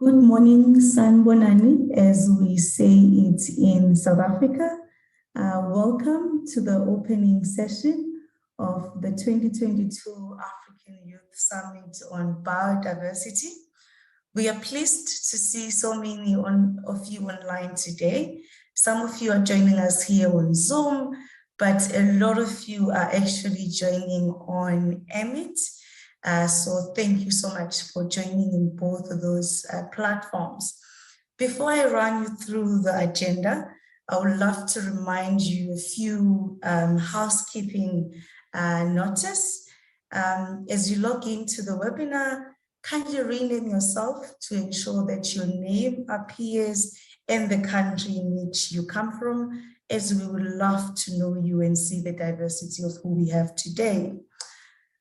Good morning, Sanbonani, as we say it in South Africa. Welcome to the opening session of the 2022 African Youth Summit on Biodiversity. We are pleased to see so many of you online today. Some of you are joining us here on Zoom, but a lot of you are actually joining on Emmet. So thank you so much for joining in both of those platforms. Before I run you through the agenda, I would love to remind you a few housekeeping notice. As you log into the webinar, kindly rename yourself to ensure that your name appears and the country in which you come from, as we would love to know you and see the diversity of who we have today.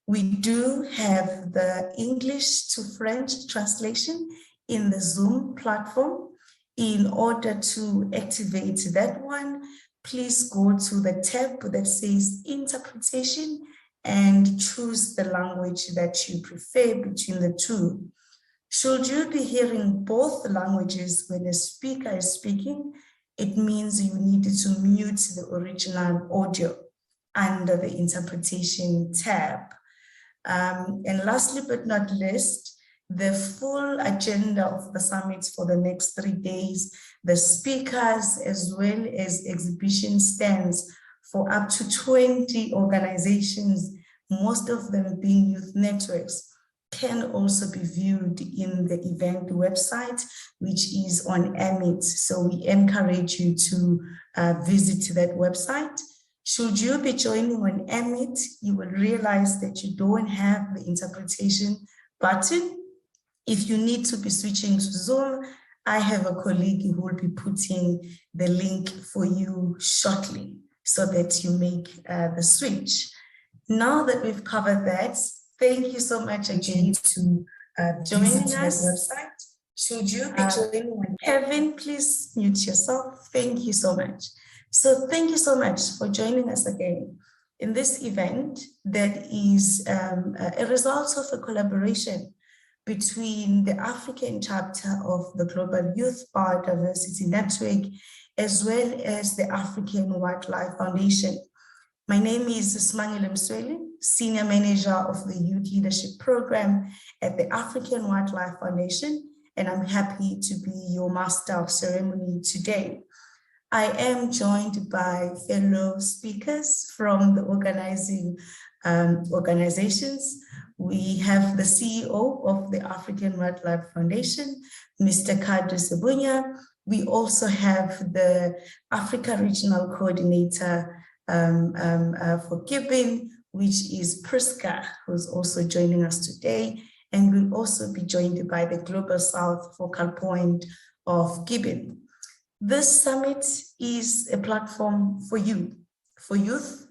We do have the English to French translation in the Zoom platform. In order to activate that one, please go to the tab that says Interpretation and choose the language that you prefer between the two. Should you be hearing both languages when a speaker is speaking, it means you need to mute the original audio under the Interpretation tab. And lastly but not least, the full agenda of the summit for the next 3 days, the speakers as well as exhibition stands for up to 20 organizations, most of them being youth networks, can also be viewed in the event website, which is on Emmet. So we encourage you to visit that website. Should you be joining on Emmet, you will realize that you don't have the interpretation button. If you need to be switching to Zoom, I have a colleague who will be putting the link for you shortly so that you make the switch. Now that we've covered that, thank you so much again to joining us. Website. Should you be joining on Kevin, please mute yourself. Thank you so much. So thank you so much for joining us again in this event that is a result of a collaboration between the African chapter of the Global Youth Biodiversity Network as well as the African Wildlife Foundation. My name is Smangile Msweli, Senior Manager of the Youth Leadership Program at the African Wildlife Foundation, and I'm happy to be your Master of Ceremony today. I am joined by fellow speakers from the organizing organizations. We have the CEO of the African Wildlife Foundation, Mr. Kadri Sebunya. We also have the Africa Regional Coordinator for Gibbon, which is Priska, who's also joining us today. And we'll also be joined by the Global South Focal Point of Gibbon. This summit is a platform for you, for youth,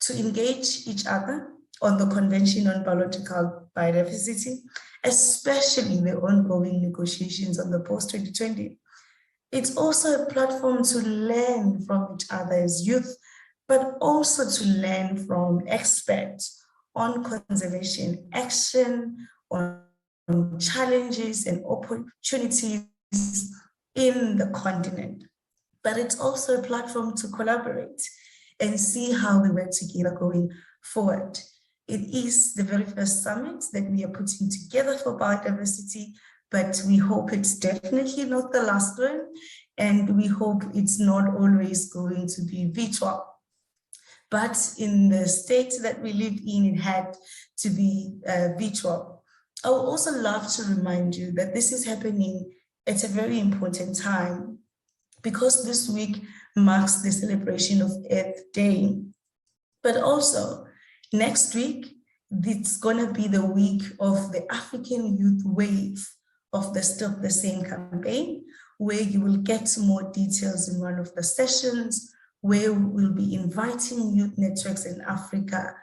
to engage each other on the Convention on Biological Biodiversity, especially the ongoing negotiations on the post-2020. It's also a platform to learn from each other as youth, but also to learn from experts on conservation action, on challenges and opportunities in the continent. But it's also a platform to collaborate and see how we work together going forward. It is the very first summit that we are putting together for biodiversity, but we hope it's definitely not the last one, and we hope it's not always going to be virtual. But in the state that we live in, it had to be virtual. I would also love to remind you that this is happening at a very important time because this week marks the celebration of Earth Day. But also next week, it's gonna be the week of the African Youth Wave of the Stop the Same campaign, where you will get more details in one of the sessions, where we'll be inviting youth networks in Africa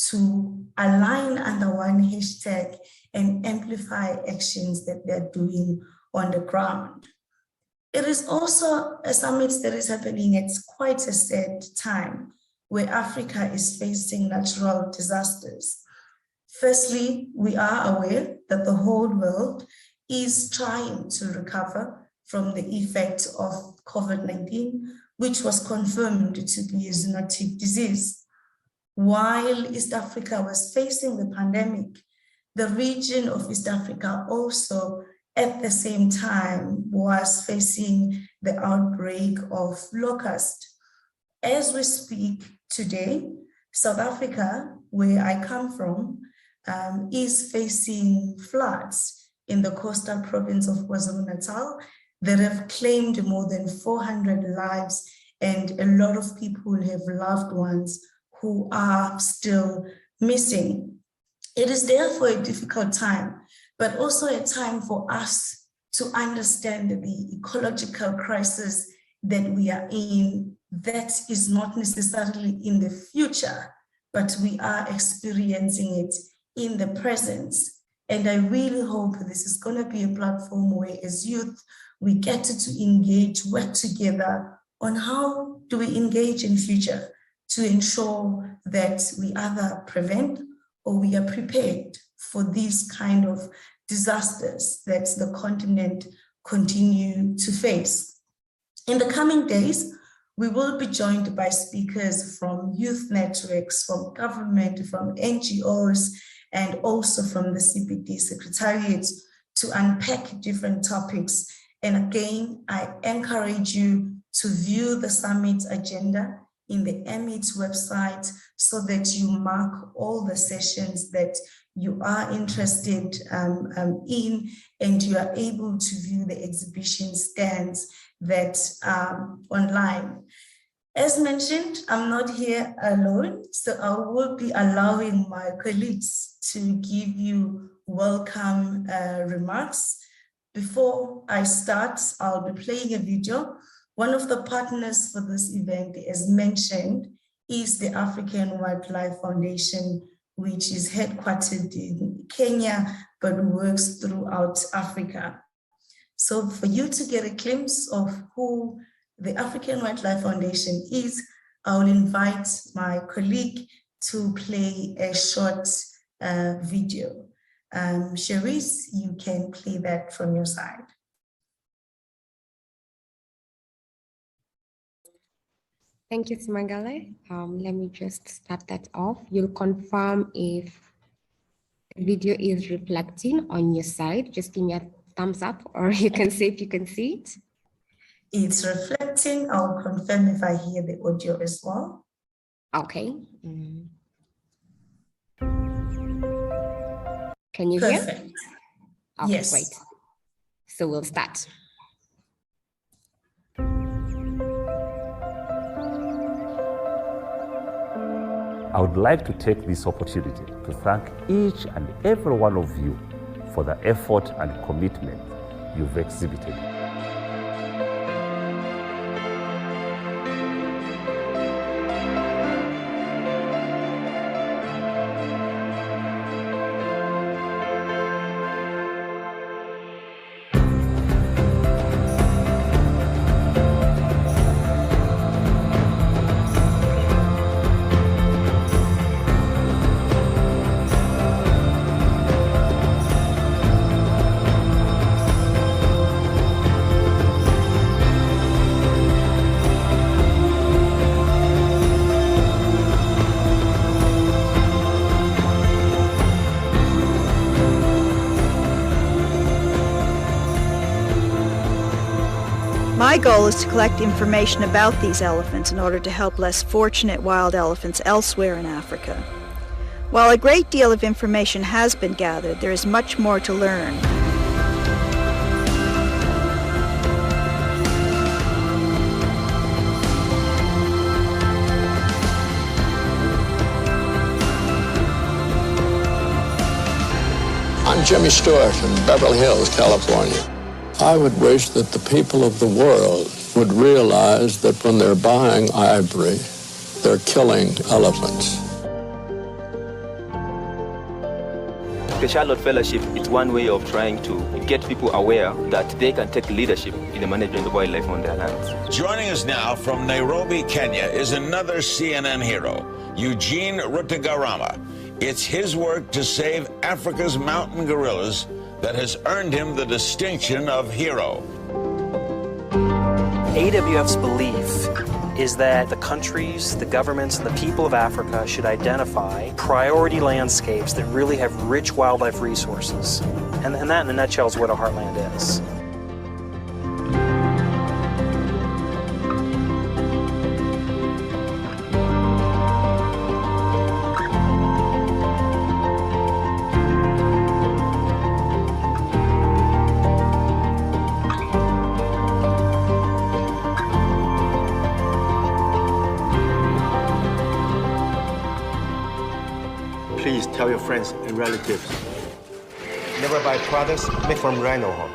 to align under one hashtag and amplify actions that they're doing on the ground. It is also a summit that is happening at quite a sad time where Africa is facing natural disasters. Firstly, we are aware that the whole world is trying to recover from the effect of COVID-19, which was confirmed to be a zoonotic disease. While East Africa was facing the pandemic, the region of East Africa also at the same time was facing the outbreak of locust. As we speak today, South Africa, where I come from, is facing floods in the coastal province of KwaZulu-Natal that have claimed more than 400 lives, and a lot of people have loved ones who are still missing. It is therefore a difficult time, but also a time for us to understand the ecological crisis that we are in. That is not necessarily in the future, but we are experiencing it in the present. And I really hope this is going to be a platform where, as youth, we get to engage, work together on how do we engage in future to ensure that we either prevent or we are prepared for these kind of disasters that the continent continue to face. In the coming days, we will be joined by speakers from youth networks, from government, from NGOs, and also from the CPD Secretariat to unpack different topics. And again, I encourage you to view the summit agenda in the MIT website so that you mark all the sessions that you are interested in, and you are able to view the exhibition stands that are online. As mentioned, I'm not here alone, so I will be allowing my colleagues to give you welcome remarks. Before I start, I'll be playing a video. One of the partners for this event, as mentioned, is the African Wildlife Foundation, which is headquartered in Kenya, but works throughout Africa. So for you to get a glimpse of who the African Wildlife Foundation is, I will invite my colleague to play a short video. Cherise, you can play that from your side. Thank you, Simangale. Let me just start that off. You'll confirm if the video is reflecting on your side. Just give me a thumbs up, or you can say if you can see it. It's reflecting. I'll confirm if I hear the audio as well. Okay. Can you hear? Perfect. Okay, yes. Great. So we'll start. I would like to take this opportunity to thank each and every one of you for the effort and commitment you've exhibited. My goal is to collect information about these elephants in order to help less fortunate wild elephants elsewhere in Africa. While a great deal of information has been gathered, there is much more to learn. I'm Jimmy Stewart in Beverly Hills, California. I would wish that the people of the world would realize that when they're buying ivory, they're killing elephants. The Charlotte Fellowship is one way of trying to get people aware that they can take leadership in the management of wildlife on their lands. Joining us now from Nairobi, Kenya, is another CNN hero, Eugene Rutagarama. It's his work to save Africa's mountain gorillas that has earned him the distinction of hero. AWF's belief is that the countries, the governments, and the people of Africa should identify priority landscapes that really have rich wildlife resources. And that, in a nutshell, is what a heartland is. Please tell your friends and relatives. Never buy products made from rhino horn.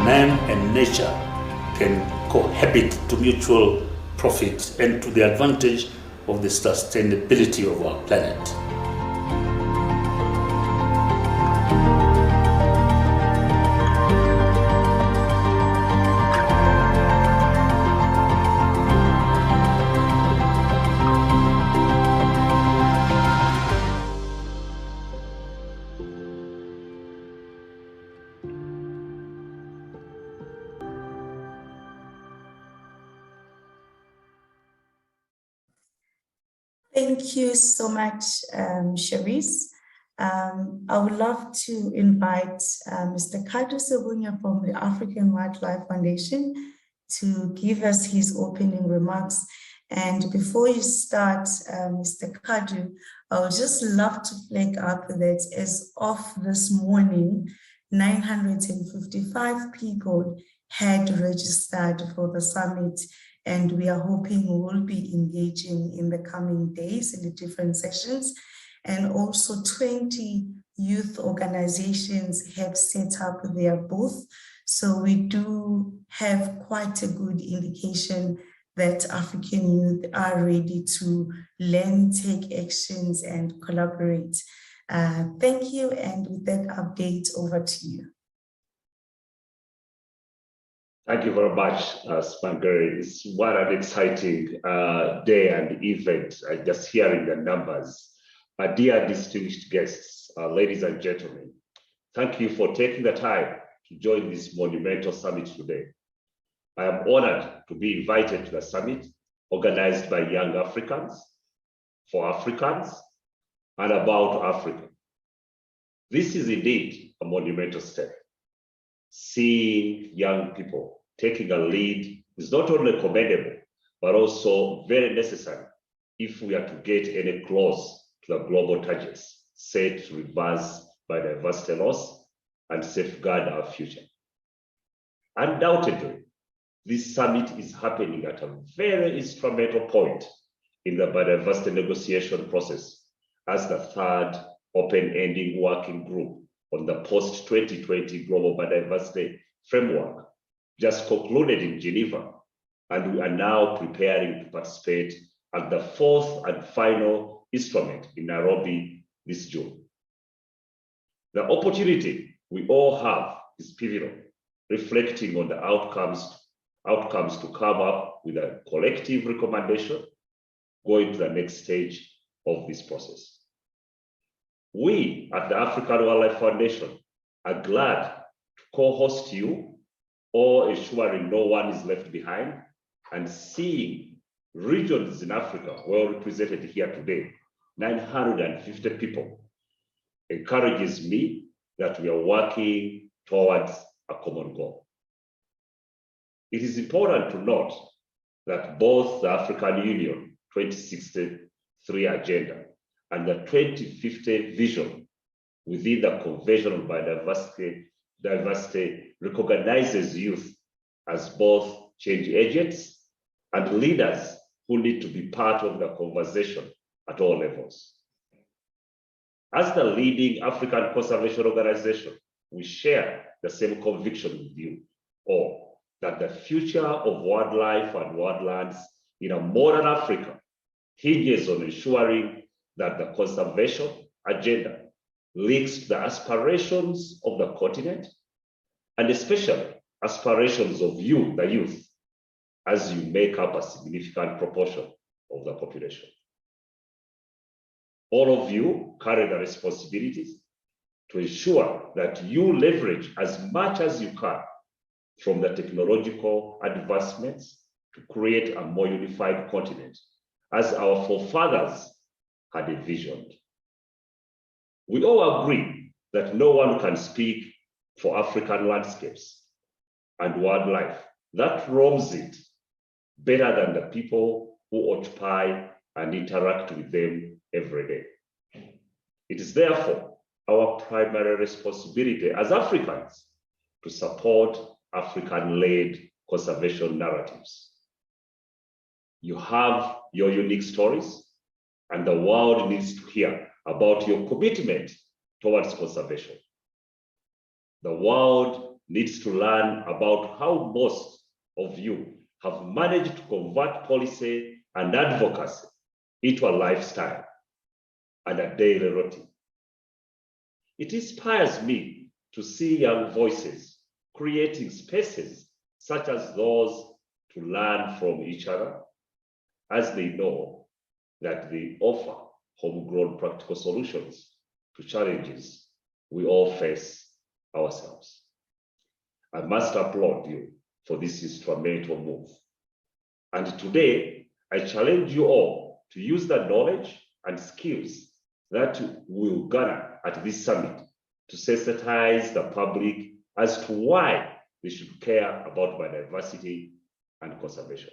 Man and nature can cohabit to mutual profit and to the advantage of the sustainability of our planet. Thank you so much, Cherise. I would love to invite Mr. Kadri Sebunya from the African Wildlife Foundation to give us his opening remarks. And before you start, Mr. Kadri, I would just love to flag up that as of this morning, 955 people had registered for the summit, and we are hoping we will be engaging in the coming days in the different sessions. And also 20 youth organizations have set up their booth. So we do have quite a good indication that African youth are ready to learn, take actions, and collaborate. Thank you, and with that update, over to you. Thank you very much, Spangari. It's what an exciting day and event, just hearing the numbers. Dear distinguished guests, ladies and gentlemen, thank you for taking the time to join this monumental summit today. I am honored to be invited to the summit organized by Young Africans, for Africans, and about Africa. This is indeed a monumental step. Seeing young people taking a lead is not only commendable, but also very necessary if we are to get any close to the global targets set to reverse biodiversity loss and safeguard our future. Undoubtedly, this summit is happening at a very instrumental point in the biodiversity negotiation process as the third open-ending working group on the post-2020 Global Biodiversity Framework just concluded in Geneva, and we are now preparing to participate at the fourth and final instrument in Nairobi this June. The opportunity we all have is pivotal, reflecting on the outcomes to come up with a collective recommendation going to the next stage of this process. We at the African Wildlife Foundation are glad to co-host you, all ensuring no one is left behind, and seeing regions in Africa well represented here today, 950 people, encourages me that we are working towards a common goal. It is important to note that both the African Union 2063 agenda and the 2050 vision within the Convention on Biodiversity recognizes youth as both change agents and leaders who need to be part of the conversation at all levels. As the leading African conservation organization, we share the same conviction with you all that the future of wildlife and wildlands in a modern Africa hinges on ensuring that the conservation agenda links to the aspirations of the continent, and especially aspirations of you, the youth, as you make up a significant proportion of the population. All of you carry the responsibilities to ensure that you leverage as much as you can from the technological advancements to create a more unified continent, as our forefathers had envisioned. We all agree that no one can speak for African landscapes and wildlife that roams it better than the people who occupy and interact with them every day. It is therefore our primary responsibility as Africans to support African-led conservation narratives. You have your unique stories, and the world needs to hear about your commitment towards conservation. The world needs to learn about how most of you have managed to convert policy and advocacy into a lifestyle and a daily routine. It inspires me to see young voices creating spaces such as those to learn from each other, as they know that they offer homegrown practical solutions to challenges we all face ourselves. I must applaud you for this instrumental move. And today, I challenge you all to use the knowledge and skills that we will gather at this summit to sensitize the public as to why they should care about biodiversity and conservation.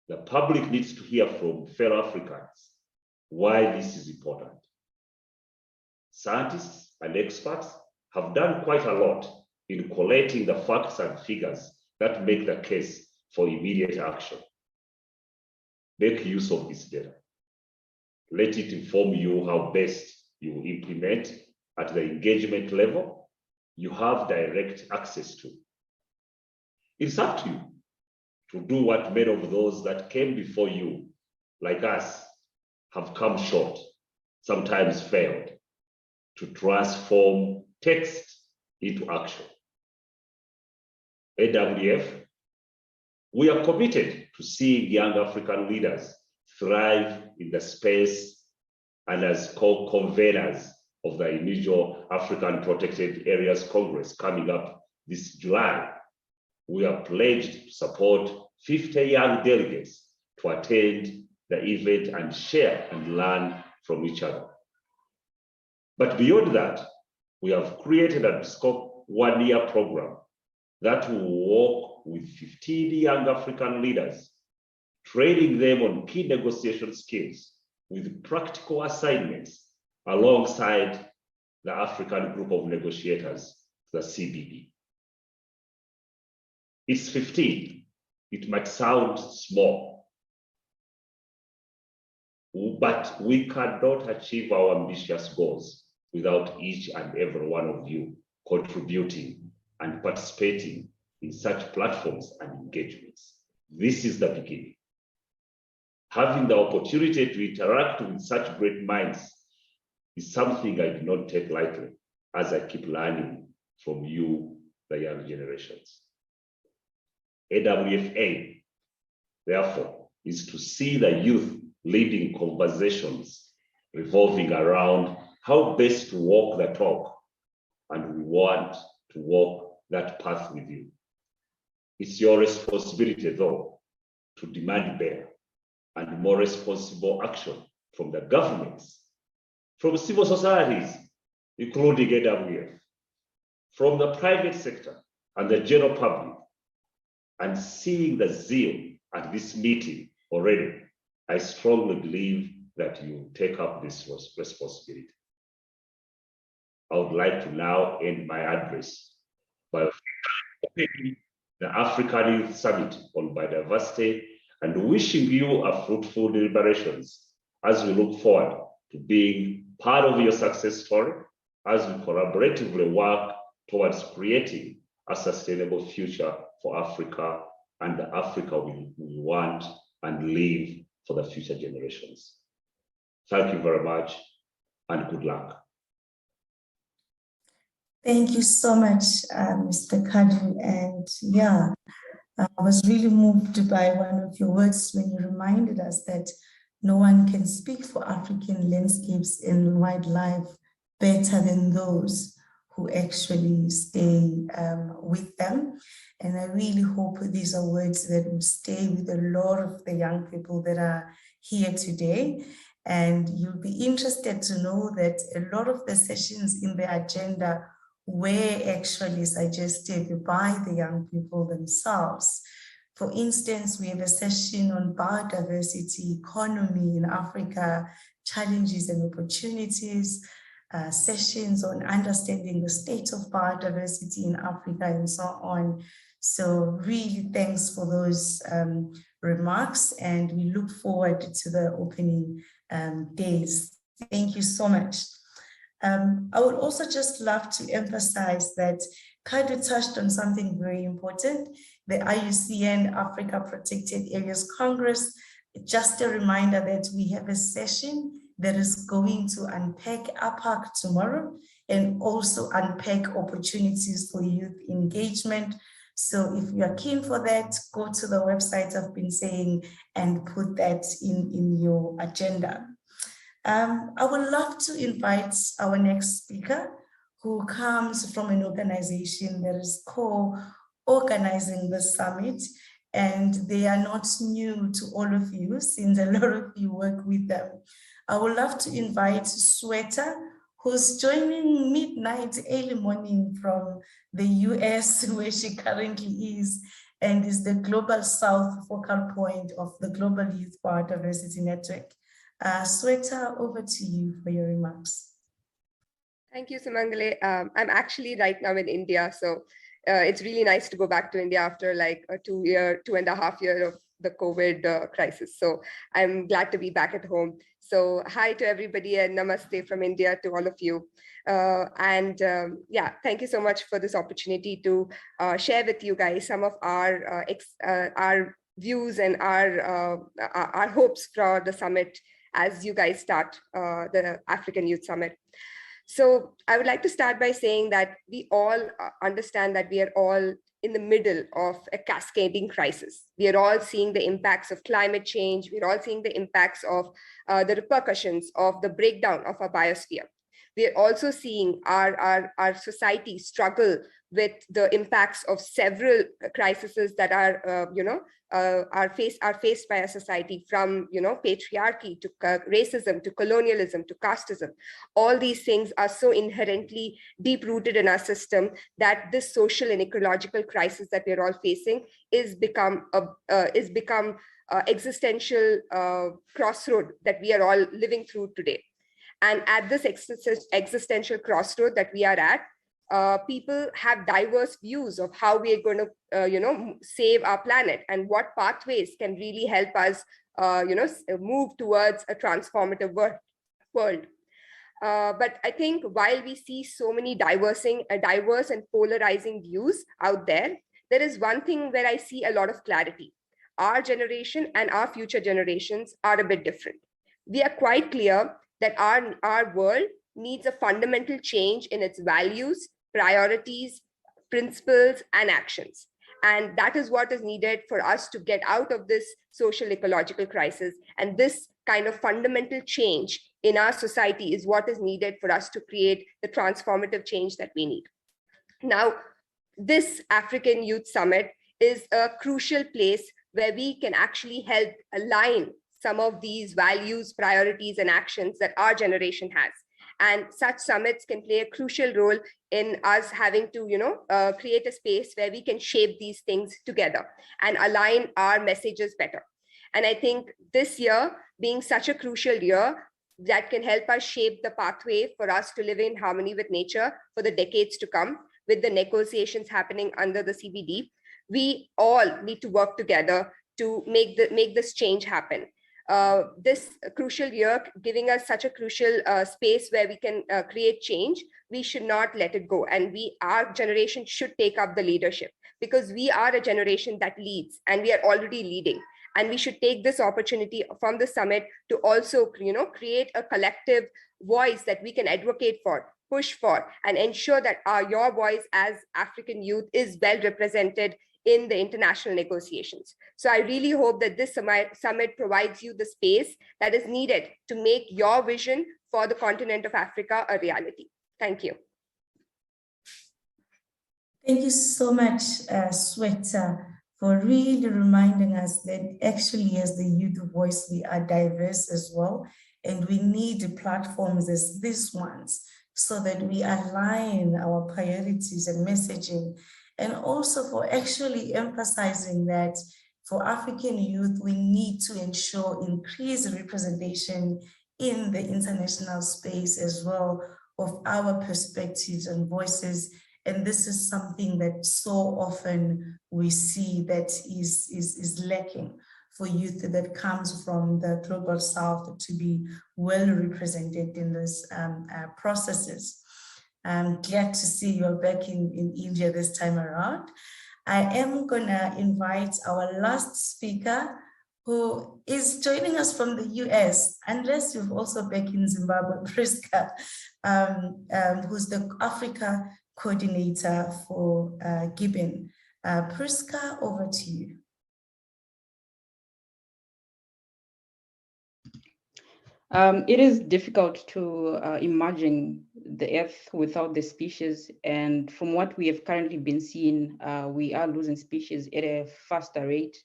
The public needs to hear from fellow Africans why this is important. Scientists and experts have done quite a lot in collating the facts and figures that make the case for immediate action. Make use of this data. Let it inform you how best you implement at the engagement level you have direct access to. It's up to you to do what many of those that came before you, like us, have come short, sometimes failed, to transform text into action. AWF, we are committed to seeing young African leaders thrive in the space and as co-conveners of the inaugural African Protected Areas Congress coming up this July. We are pledged to support 50 young delegates to attend the event and share and learn from each other. But beyond that, we have created a scope one-year program that will work with 15 young African leaders, training them on key negotiation skills with practical assignments alongside the African Group of Negotiators, the CBB. It's 15. It might sound small, but we cannot achieve our ambitious goals without each and every one of you contributing and participating in such platforms and engagements. This is the beginning. Having the opportunity to interact with such great minds is something I do not take lightly, as I keep learning from you, the young generations. AWF aim, therefore, is to see the youth leading conversations revolving around how best to walk the talk, and we want to walk that path with you. It's your responsibility, though, to demand better and more responsible action from the governments, from civil societies, including AWF, from the private sector and the general public, and seeing the zeal at this meeting already, I strongly believe that you take up this responsibility. I would like to now end my address by opening the African Youth Summit on Biodiversity and wishing you a fruitful deliberations as we look forward to being part of your success story as we collaboratively work towards creating a sustainable future for Africa and the Africa we want and live for the future generations. Thank you very much and good luck. Thank you so much, Mr. Kadu. And yeah, I was really moved by one of your words when you reminded us that no one can speak for African landscapes and wildlife better than those who actually stay with them. And I really hope these are words that will stay with a lot of the young people that are here today. And you'll be interested to know that a lot of the sessions in the agenda were actually suggested by the young people themselves. For instance, we have a session on biodiversity, economy in Africa, challenges and opportunities, sessions on understanding the state of biodiversity in Africa and so on. So really thanks for those remarks, and we look forward to the opening days. Thank you so much. I would also just love to emphasize that Kadu touched on something very important, the IUCN Africa Protected Areas Congress. Just a reminder that we have a session that is going to unpack APAC tomorrow and also unpack opportunities for youth engagement. So if you are keen for that, go to the website I've been saying and put that in your agenda. I would love to invite our next speaker, who comes from an organization that is co-organizing the summit, and they are not new to all of you since a lot of you work with them. I would love to invite Sweta, who's joining midnight, early morning from the US, where she currently is, and is the Global South focal point of the Global Youth Biodiversity Network. Sweta, over to you for your remarks. Thank you, Sumangale. I'm actually right now in India, so it's really nice to go back to India after like a 2.5 year of the COVID crisis. So I'm glad to be back at home. So hi to everybody and namaste from India to all of you. Yeah, thank you so much for this opportunity to share with you guys some of our views and our hopes for the summit as you guys start the African Youth Summit. So I would like to start by saying that we all understand that we are all in the middle of a cascading crisis. We are all seeing the impacts of climate change. We're all seeing the impacts of the repercussions of the breakdown of our biosphere. We are also seeing our society struggle with the impacts of several crises that are faced by our society, from patriarchy to racism to colonialism to casteism. All these things are so inherently deep rooted in our system that this social and ecological crisis that we're all facing is become existential crossroad that we are all living through today. And at this existential crossroad that we are at, people have diverse views of how we are going to, save our planet and what pathways can really help us, move towards a transformative world. But I think while we see so many diverse and polarizing views out there, there is one thing where I see a lot of clarity. Our generation and our future generations are a bit different. We are quite clear that our world needs a fundamental change in its values, priorities, principles, and actions. And that is what is needed for us to get out of this social ecological crisis. And this kind of fundamental change in our society is what is needed for us to create the transformative change that we need. Now, this African Youth Summit is a crucial place where we can actually help align some of these values, priorities, and actions that our generation has. And such summits can play a crucial role in us having to, create a space where we can shape these things together and align our messages better. And I think this year being such a crucial year that can help us shape the pathway for us to live in harmony with nature for the decades to come, with the negotiations happening under the CBD, we all need to work together to make this change happen. This crucial year, giving us such a crucial space where we can create change, we should not let it go. And our generation should take up the leadership, because we are a generation that leads, and we are already leading. And we should take this opportunity from the summit to also, create a collective voice that we can advocate for, push for, and ensure that your voice as African youth is well represented in the international negotiations. So I really hope that this summit provides you the space that is needed to make your vision for the continent of Africa a reality. Thank you. Thank you so much, Sweta, for really reminding us that actually as the youth voice, we are diverse as well. And we need platforms as these ones so that we align our priorities and messaging, and also for actually emphasizing that for African youth, we need to ensure increased representation in the international space as well of our perspectives and voices. And this is something that so often we see that is lacking for youth that comes from the global south to be well represented in these processes. I'm glad to see you're back in India this time around. I am gonna invite our last speaker, who is joining us from the US, unless you're also back in Zimbabwe, Priska, who's the Africa coordinator for Gibbon. Priska, over to you. It is difficult to imagine the Earth without the species, and from what we have currently been seeing, we are losing species at a faster rate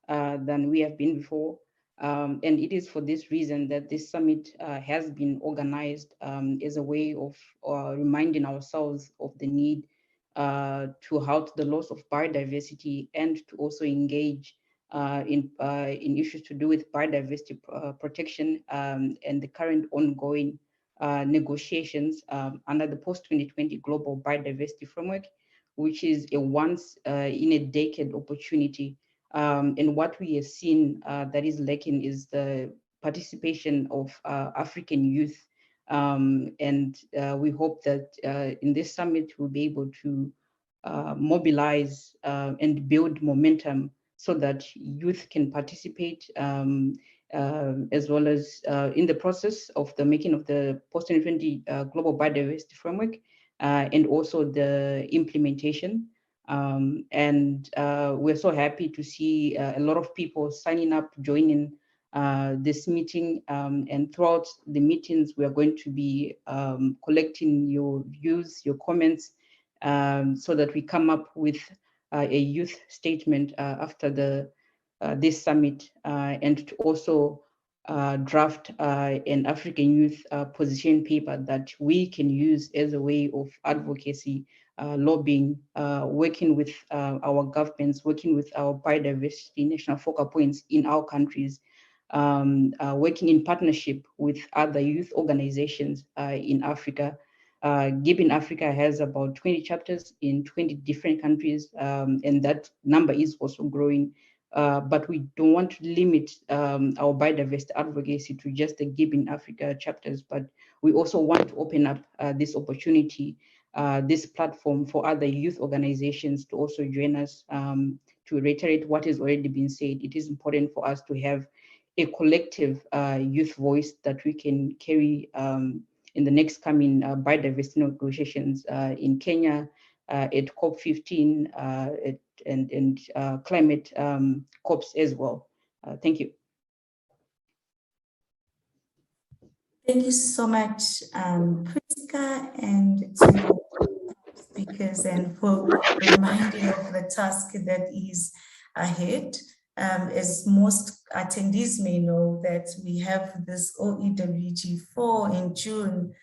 than we have been before. And it is for this reason that this summit has been organized as a way of reminding ourselves of the need to halt the loss of biodiversity and to also engage in issues to do with biodiversity protection and the current ongoing negotiations under the post-2020 Global Biodiversity Framework, which is a once in a decade opportunity. And what we have seen that is lacking is the participation of African youth. And we hope that in this summit, we'll be able to mobilize and build momentum so that youth can participate as well as in the process of the making of the post-2020 Global Biodiversity Framework and also the implementation. And we're so happy to see a lot of people signing up, joining this meeting. And throughout the meetings, we are going to be collecting your views, your comments, so that we come up with a youth statement after this summit, and to also draft an African youth position paper that we can use as a way of advocacy, lobbying, working with our governments, working with our biodiversity national focal points in our countries, working in partnership with other youth organizations in Africa. Gibbon Africa has about 20 chapters in 20 different countries, and that number is also growing. But we don't want to limit our biodiversity advocacy to just the Gibbon Africa chapters, but we also want to open up this opportunity, this platform for other youth organizations to also join us. To reiterate what has already been said, it is important for us to have a collective youth voice that we can carry in the next coming biodiversity negotiations in Kenya at COP15 and climate COPs as well. Thank you. Thank you so much, Priska, and to speakers, and for reminding of the task that is ahead. As most attendees may know, that we have this OEWG4 in June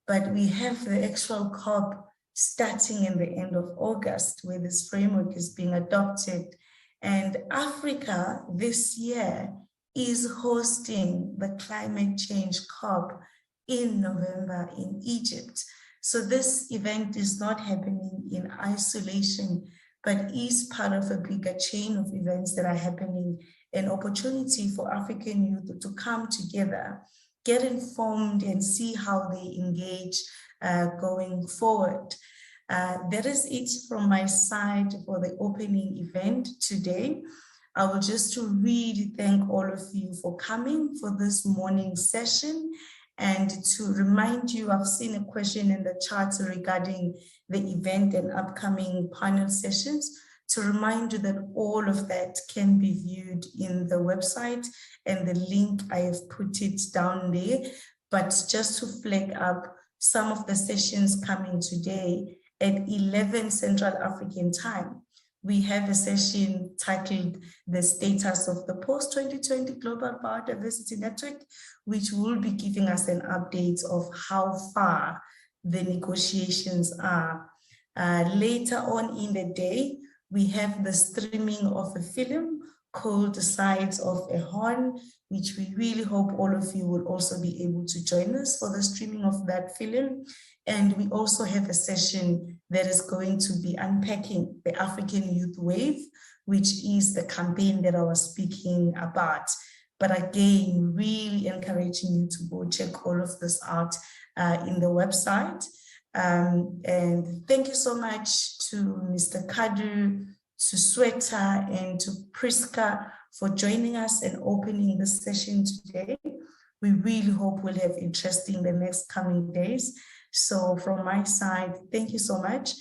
but we have the actual COP starting in the end of August, where this framework is being adopted. And Africa this year is hosting the climate change COP in November in Egypt. So this event is not happening in isolation, but is part of a bigger chain of events that are happening, an opportunity for African youth to come together, get informed, and see how they engage going forward. That is it from my side for the opening event today. I would just to really thank all of you for coming for this morning session, and to remind you, I've seen a question in the chat regarding the event and upcoming panel sessions, to remind you that all of that can be viewed in the website, and the link, I have put it down there. But just to flag up some of the sessions coming today at 11 Central African time, we have a session titled The Status of the Post-2020 Global Biodiversity Network, which will be giving us an update of how far the negotiations are. Later on in the day, we have the streaming of a film called The Sides of a Horn, which we really hope all of you will also be able to join us for the streaming of that film. And we also have a session that is going to be unpacking the African Youth Wave, which is the campaign that I was speaking about. But again, really encouraging you to go check all of this out in the website. And thank you so much to Mr. Kadu, to Sweta, and to Priska for joining us and opening this session today. We really hope we'll have interest in the next coming days. So from my side, thank you so much.